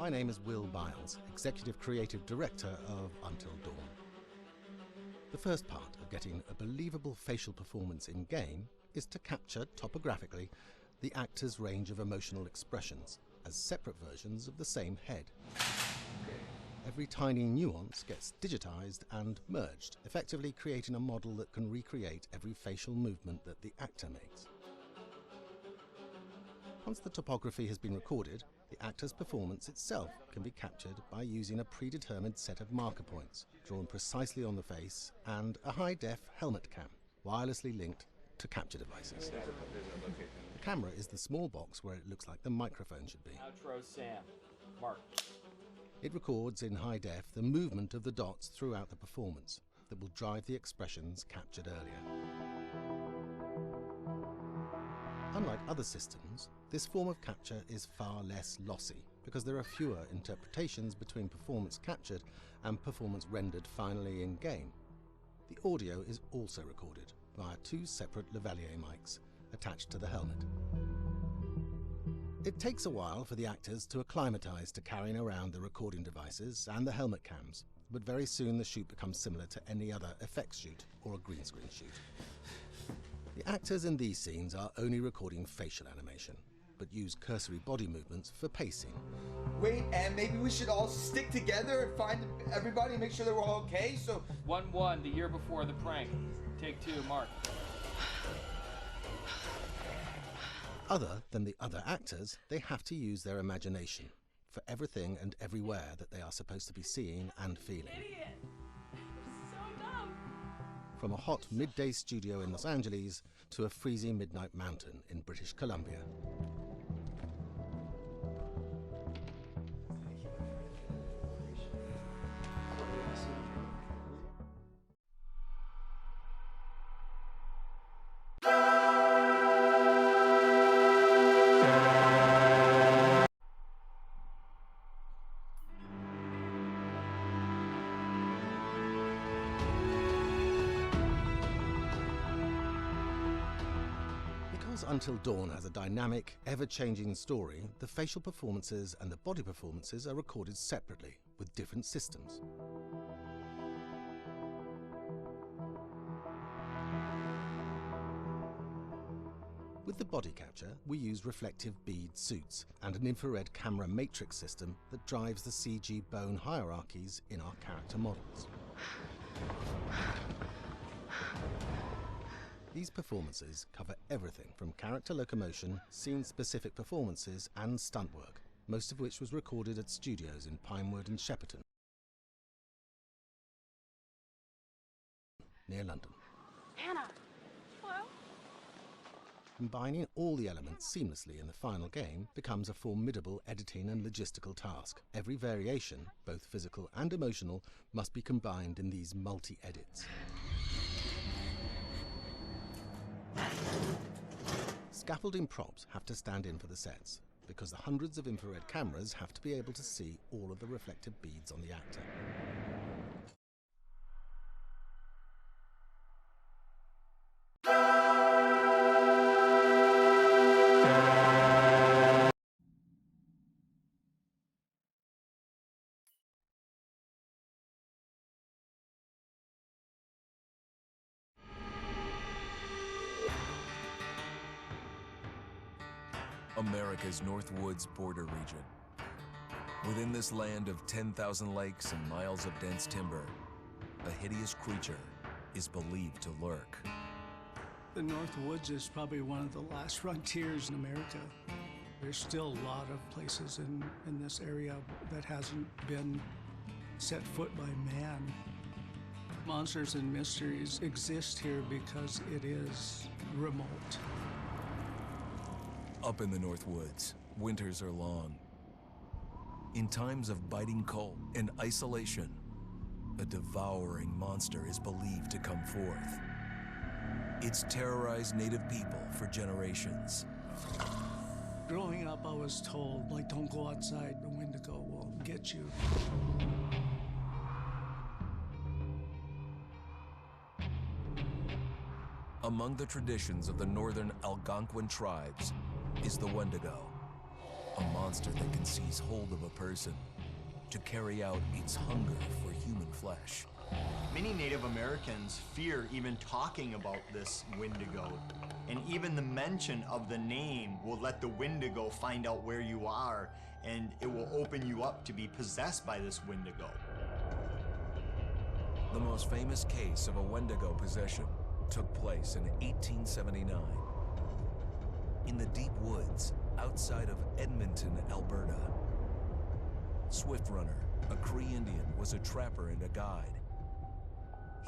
My name is Will Biles, Executive Creative Director of Until Dawn. The first part of getting a believable facial performance in-game is to capture, topographically, the actor's range of emotional expressions as separate versions of the same head. Every tiny nuance gets digitized and merged, effectively creating a model that can recreate every facial movement that the actor makes. Once the topography has been recorded, the actor's performance itself can be captured by using a predetermined set of marker points, drawn precisely on the face, and a high-def helmet cam, wirelessly linked to capture devices. The camera is the small box where it looks like the microphone should be. Outro Sam. Mark. It records in high def the movement of the dots throughout the performance that will drive the expressions captured earlier. Unlike other systems, this form of capture is far less lossy because there are fewer interpretations between performance captured and performance rendered finally in-game. The audio is also recorded via two separate lavalier mics attached to the helmet. It takes a while for the actors to acclimatize to carrying around the recording devices and the helmet cams, but very soon the shoot becomes similar to any other effects shoot or a green screen shoot. The actors in these scenes are only recording facial animation, but use cursory body movements for pacing. Wait, and maybe we should all stick together and find everybody and make sure that we're all okay, so... 1-1, the year before the prank. Take 2, Mark. Other than the other actors, they have to use their imagination for everything and everywhere that they are supposed to be seeing and feeling. Idiot! So dumb! From a hot midday studio in Los Angeles to a freezing midnight mountain in British Columbia. Because Until Dawn has a dynamic, ever-changing story, the facial performances and the body performances are recorded separately with different systems. With the body capture, we use reflective bead suits and an infrared camera matrix system that drives the CG bone hierarchies in our character models. These performances cover everything from character locomotion, scene-specific performances, and stunt work, most of which was recorded at studios in Pinewood and Shepperton, near London. Hannah! Hello? Combining all the elements seamlessly in the final game becomes a formidable editing and logistical task. Every variation, both physical and emotional, must be combined in these multi-edits. Scaffolding props have to stand in for the sets, because the hundreds of infrared cameras have to be able to see all of the reflective beads on the actor. America's Northwoods border region. Within this land of 10,000 lakes and miles of dense timber, a hideous creature is believed to lurk. The Northwoods is probably one of the last frontiers in America. There's still a lot of places in this area that hasn't been set foot by man. Monsters and mysteries exist here because it is remote. Up in the Northwoods, winters are long. In times of biting cold and isolation, a devouring monster is believed to come forth. It's terrorized native people for generations. Growing up, I was told, like, don't go outside, the Wendigo will get you. Among the traditions of the northern Algonquin tribes is the Wendigo. a monster that can seize hold of a person to carry out its hunger for human flesh. Many Native Americans fear even talking about this Wendigo, and even the mention of the name will let the Wendigo find out where you are, and it will open you up to be possessed by this Wendigo. The most famous case of a Wendigo possession took place in 1879. In the deep woods outside of Edmonton, Alberta. Swift Runner, a Cree Indian, was a trapper and a guide.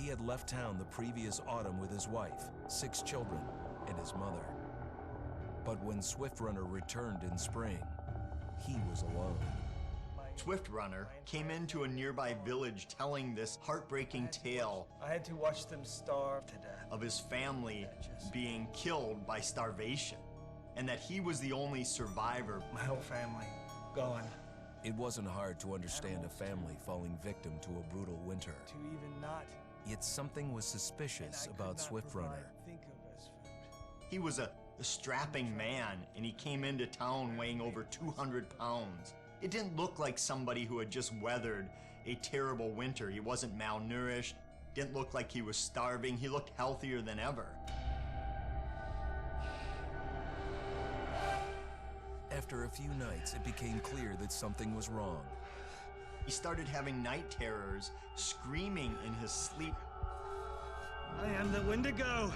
He had left town the previous autumn with his wife, 6 children, and his mother. But when Swift Runner returned in spring, he was alone. Swift Runner came into a nearby village telling this heartbreaking tale I had to watch them starve to death. of his family being killed by starvation, and that he was the only survivor. My whole family gone. It wasn't hard to understand a family falling victim to a brutal winter. To even not. Yet something was suspicious about Swift Runner. Think of as food. He was a strapping man, and he came into town weighing over 200 pounds. It didn't look like somebody who had just weathered a terrible winter. He wasn't malnourished, didn't look like he was starving. He looked healthier than ever. After a few nights, it became clear that something was wrong. He started having night terrors, screaming in his sleep. I am the Wendigo.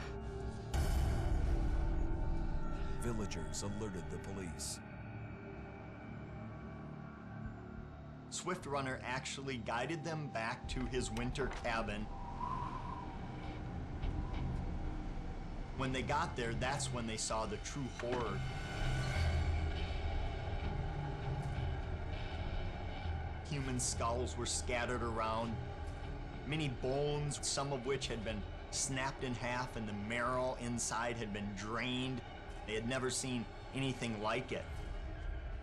Villagers alerted the police. Swift Runner actually guided them back to his winter cabin. When they got there, that's when they saw the true horror. Human skulls were scattered around, many bones, some of which had been snapped in half, and the marrow inside had been drained. They had never seen anything like it.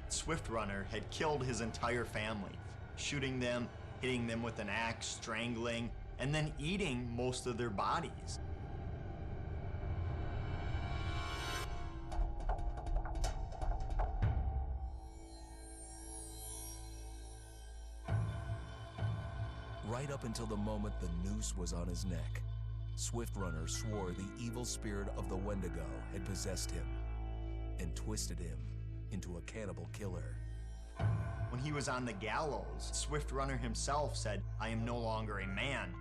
Swift Runner had killed his entire family, shooting them, hitting them with an axe, strangling, and then eating most of their bodies. Right up until the moment the noose was on his neck, Swift Runner swore the evil spirit of the Wendigo had possessed him and twisted him into a cannibal killer. When he was on the gallows, Swift Runner himself said, "I am no longer a man."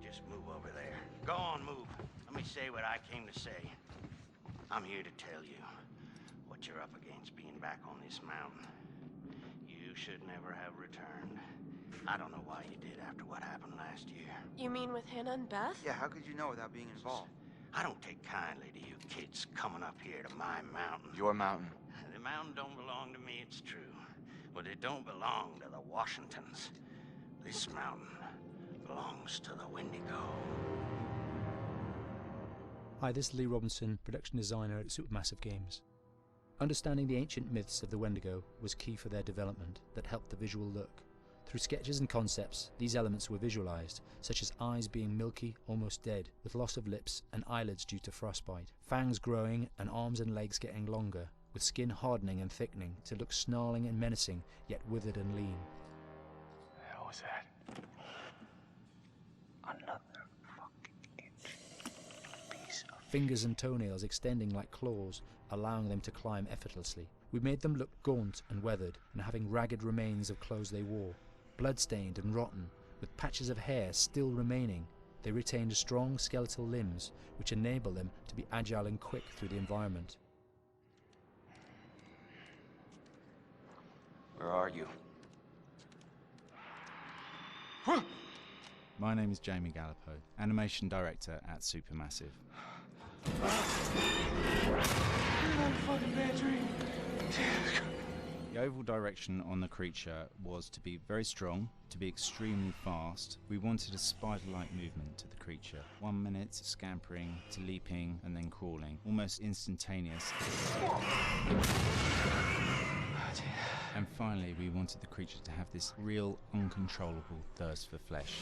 Just move over there. Go on, move. Let me say what I came to say. I'm here to tell you what you're up against being back on this mountain. You should never have returned. I don't know why you did after what happened last year. You mean with Hannah and Beth? Yeah, how could you know without being involved? I don't take kindly to you kids coming up here to my mountain. Your mountain. The mountain don't belong to me, it's true. But it don't belong to the Washingtons. This mountain belongs to the Wendigo. Hi, this is Lee Robinson, production designer at Supermassive Games. Understanding the ancient myths of the Wendigo was key for their development that helped the visual look. Through sketches and concepts, these elements were visualized, such as eyes being milky, almost dead, with loss of lips and eyelids due to frostbite, fangs growing and arms and legs getting longer, with skin hardening and thickening to look snarling and menacing, yet withered and lean. What the hell was that? Another fucking piece of... Fingers and toenails extending like claws, allowing them to climb effortlessly. We made them look gaunt and weathered, and having ragged remains of clothes they wore. Blood-stained and rotten, with patches of hair still remaining, they retained strong skeletal limbs, which enable them to be agile and quick through the environment. Where are you? My name is Jamie Gallipo, animation director at Supermassive. You're not a fucking bad dream. The overall direction on the creature was to be very strong, to be extremely fast. We wanted a spider-like movement to the creature. 1 minute scampering to leaping and then crawling, almost instantaneous. And finally, we wanted the creature to have this real, uncontrollable thirst for flesh.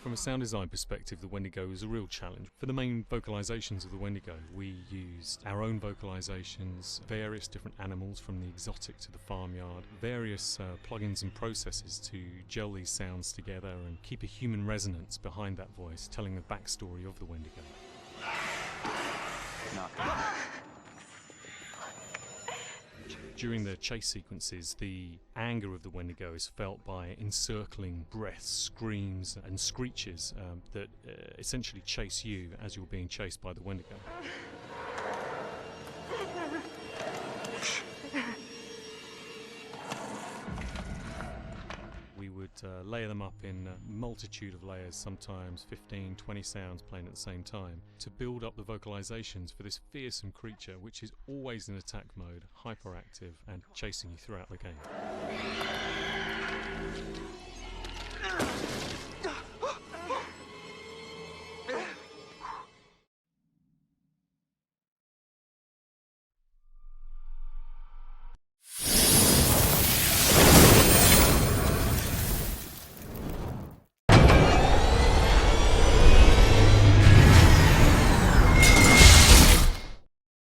From a sound design perspective, the Wendigo is a real challenge. For the main vocalizations of the Wendigo, we used our own vocalizations, various different animals from the exotic to the farmyard, various plugins and processes to gel these sounds together and keep a human resonance behind that voice, telling the backstory of the Wendigo. During the chase sequences, the anger of the Wendigo is felt by encircling breaths, screams and screeches that essentially chase you as you're being chased by the Wendigo. We would layer them up in a multitude of layers, sometimes 15, 20 sounds playing at the same time, to build up the vocalizations for this fearsome creature which is always in attack mode, hyperactive and chasing you throughout the game.